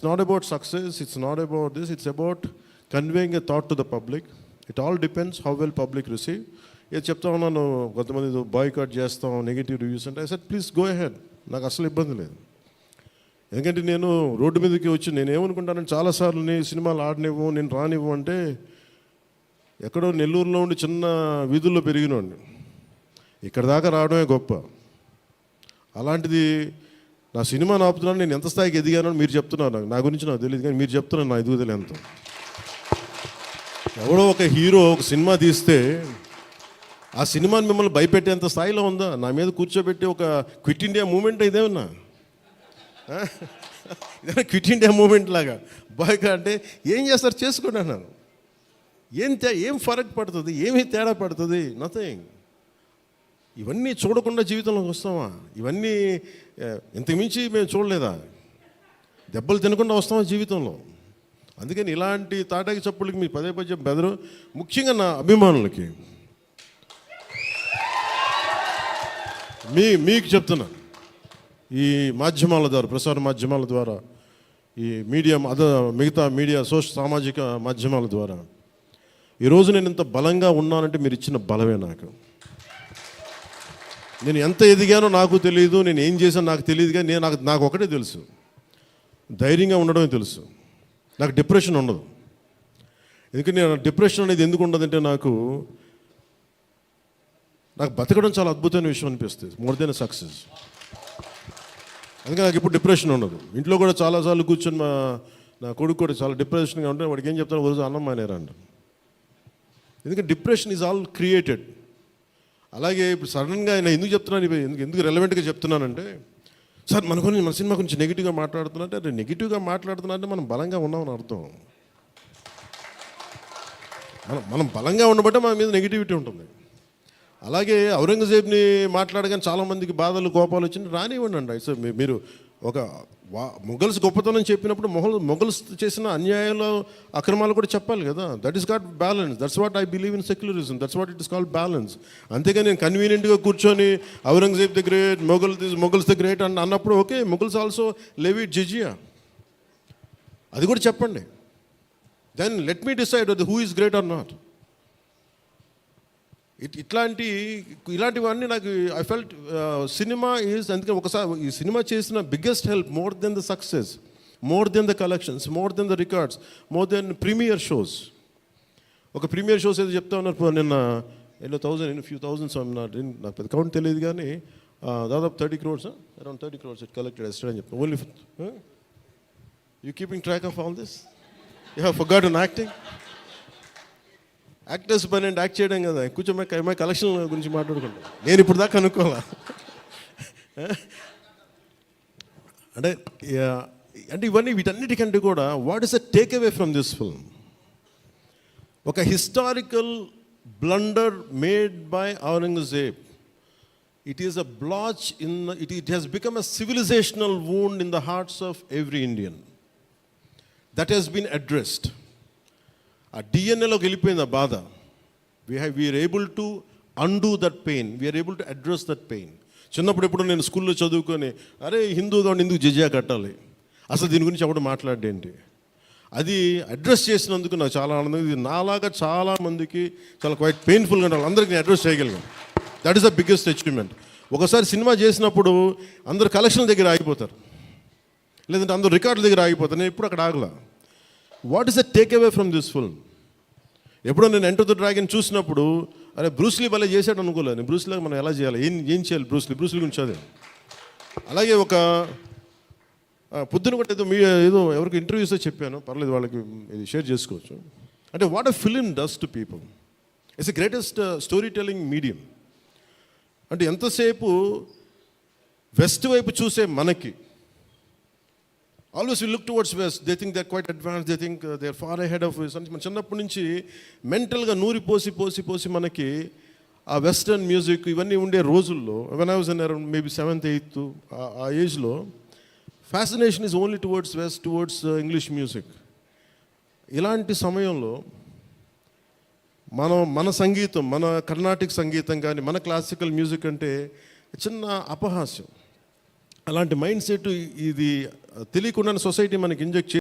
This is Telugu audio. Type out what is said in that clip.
It's not about success, it's not about this, it's about conveying a thought to the public. It all depends how well public receive. ఏ చెప్తా ఉన్నాను, కొంతమంది బాయ్కాట్ చేస్తాం, నెగిటివ్ రివ్యూస్ అంటే. I said please go ahead, నాకు అసలు ఇబ్బంది లేదు. ఎందుకంటే నేను రోడ్డు మీదకి వచ్చి నేను ఏమనుకుంటానంటే చాలాసార్లు నీ సినిమాలు ఆడనివ్వు, నేను రానివ్వు అంటే, ఎక్కడో నెల్లూరులో ఉండి చిన్న వీధుల్లో పెరిగినోండి, ఇక్కడ దాకా రావడమే గొప్ప. అలాంటిది నా సినిమా ఆపుతున్నాను, నేను ఎంత స్థాయికి ఎదిగానని మీరు చెప్తున్నారు. నా గురించి నాకు తెలియదు, కానీ మీరు చెప్తున్నారు నా ఎదుగుదల ఎంత. ఎవడో ఒక హీరో ఒక సినిమా తీస్తే ఆ సినిమాని మిమ్మల్ని భయపెట్టేంత స్థాయిలో ఉందా? నా మీద కూర్చోబెట్టి ఒక క్విట్ ఇండియా మూమెంట్ ఇదేమన్నా, ఇదేనా క్విట్ ఇండియా మూమెంట్ లాగా? బాయ్గా అంటే ఏం చేస్తారు, చేసుకోండి అన్నాను. ఏం ఫరక్ పడుతుంది, ఏమి తేడా పడుతుంది? నథింగ్. ఇవన్నీ చూడకుండా జీవితంలోకి వస్తామా? ఇవన్నీ ఇంతకుమించి మేము చూడలేదా? దెబ్బలు తినకుండా వస్తామా జీవితంలో? అందుకని ఇలాంటి తాటాకి చప్పులకి మీరు పదే పదే బెదరు. ముఖ్యంగా నా అభిమానులకి మీకు చెప్తున్నా, ఈ మాధ్యమాల ద్వారా, ప్రసార మాధ్యమాల ద్వారా, ఈ మీడియా మిగతా మీడియా సామాజిక మాధ్యమాల ద్వారా ఈరోజు నేను ఇంత బలంగా ఉన్నానంటే మీరు ఇచ్చిన బలమే నాకు. నేను ఎంత ఎదిగానో నాకు తెలియదు, నేను ఏం చేశానో నాకు తెలియదు, కానీ నాకు ఒకటే తెలుసు, ధైర్యంగా ఉండడమే తెలుసు. నాకు డిప్రెషన్ ఉండదు. ఎందుకంటే నేను డిప్రెషన్ అనేది ఎందుకు ఉండదంటే, నాకు బతకడం చాలా అద్భుతమైన విషయం అనిపిస్తుంది, మోర్ దెన్ సక్సెస్. అందుకే నాకు ఇప్పుడు డిప్రెషన్ ఉండదు. ఇంట్లో కూడా చాలాసార్లు కూర్చొని నా కొడుకు కూడా చాలా డిప్రెషన్గా ఉంటే వాడికి ఏం చెప్తాను, రోజు అన్నం మానేరంట. ఎందుకంటే డిప్రెషన్ ఈజ్ ఆల్ క్రియేటెడ్. అలాగే ఇప్పుడు సడన్గా ఆయన ఎందుకు చెప్తున్నాను, ఎందుకు రెలవెంట్గా చెప్తున్నానంటే, సార్ మన సినిమా గురించి నెగిటివ్గా మాట్లాడుతున్నట్టే. అదే నెగిటివ్గా మాట్లాడుతున్నట్టే మనం బలంగా ఉన్నామని అర్థం. మనం బలంగా ఉండబట్టే మన మీద నెగిటివిటీ ఉంటుంది. అలాగే ఔరంగజేబ్ని మాట్లాడగానే చాలామందికి బాధలు కోపాలు వచ్చింది, రానివ్వండి. సో మీరు ఒక మొఘల్స్ గొప్పతనం చెప్పినప్పుడు మొఘల్స్ చేసిన అన్యాయాలు అక్రమాలు కూడా చెప్పాలి కదా. That is got balance. That's what I believe in secularism. That's what it is called balance. అంతేగా నేను కన్వీనియంట్గా కూర్చొని Aurangzeb the great, Mughals the great అన్నప్పుడు okay, Mughals also levied jizya, అది కూడా చెప్పండి. Then let me decide who is great or not. ఇలాంటివన్నీ నాకు ఐ ఫెల్ట్ సినిమా ఈజ్. అందుకని ఒకసారి ఈ సినిమా చేసిన biggest help, more than the success, more than the collections, more than the records, more than premiere shows. ఒక ప్రీమియర్ షోస్ ఏదో చెప్తా ఉన్నారు నిన్న, ఫ్యూ థౌజండ్స్, నాకు పెద్ద కౌంట్ తెలియదు, కానీ దాదాపు 30 crores, around 30 crores it collected yesterday అని చెప్తాను. Only you keeping track of all this? You have forgotten acting. Actors పని అంటే యాక్ట్ చేయడం కదా, కూర్చోమై కలెక్షన్ గురించి మాట్లాడుకుంటాం. నేను ఇప్పుడు దాకా అనుకోవాలా అంటే ఇవన్నీ వీటన్నిటికంటే కూడా what is the take away from this film? ఒక historical blunder made by Aurangzeb. It is a blotch it has become a civilizational wound in the hearts of every Indian. That has been addressed. ఆ డిఎన్ఏలోకి వెళ్ళిపోయింది ఆ బాధ. We are able to undo that pain, we are able to address that pain. చిన్నప్పుడు ఎప్పుడు నేను స్కూల్లో చదువుకొని, అరే హిందూగా ఉండి ఎందుకు జిజియా కట్టాలి, అసలు దీని గురించి ఎవడు మాట్లాడేంటి, అది అడ్రస్ చేసినందుకు నాకు చాలా ఆనందం. ఇది నాలాగా చాలామందికి చాలా క్వైట్ పెయిన్ఫుల్గా ఉండాలి, అందరికీ నేను అడ్రస్ చేయగలిగాను. That is the biggest achievement. ఒకసారి సినిమా చేసినప్పుడు అందరు కలెక్షన్ల దగ్గర ఆగిపోతారు, లేదంటే అందరు రికార్డుల దగ్గర ఆగిపోతారు. నేను ఎప్పుడు అక్కడ ఆగలా. What is the take away from this film? ఎప్పుడో నేను ఎంటర్ ద డ్రాగన్ చూసినప్పుడు, అరే బ్రూస్లీ భలే చేశాడు అనుకోలేదు. బ్రూస్లీగా మనం ఎలా చేయాలి, ఏం చేయాలి, బ్రూస్లీ గురించి అదే. అలాగే ఒక పొద్దున కూడా ఏదో ఎవరికి ఇంటర్వ్యూస్లో చెప్పాను, పర్లేదు వాళ్ళకి ఇది షేర్ చేసుకోవచ్చు. అంటే what a film does to people. It's the greatest story telling medium. అంటే ఎంతసేపు వెస్ట్ వైపు చూసే మనకి, always we look towards west, they think they are quite advance, they think they are far ahead of us. మన చిన్నప్పటి నుంచి మెంటల్గా నూరి పోసి మనకి ఆ వెస్టర్న్ మ్యూజిక్ ఇవన్నీ ఉండే రోజుల్లో, when I was in around maybe 7th 8th ఆ ఏజ్లో, fascination is only towards west, towards English music. ఇలాంటి సమయంలో మన సంగీతం, మన కర్ణాటిక్ సంగీతం కానీ, మన క్లాసికల్ మ్యూజిక్ అంటే చిన్న అపహాస్యం. అలాంటి మైండ్ సెట్ ఇది తెలియకుండానే సొసైటీ మనకి ఇంజెక్ట్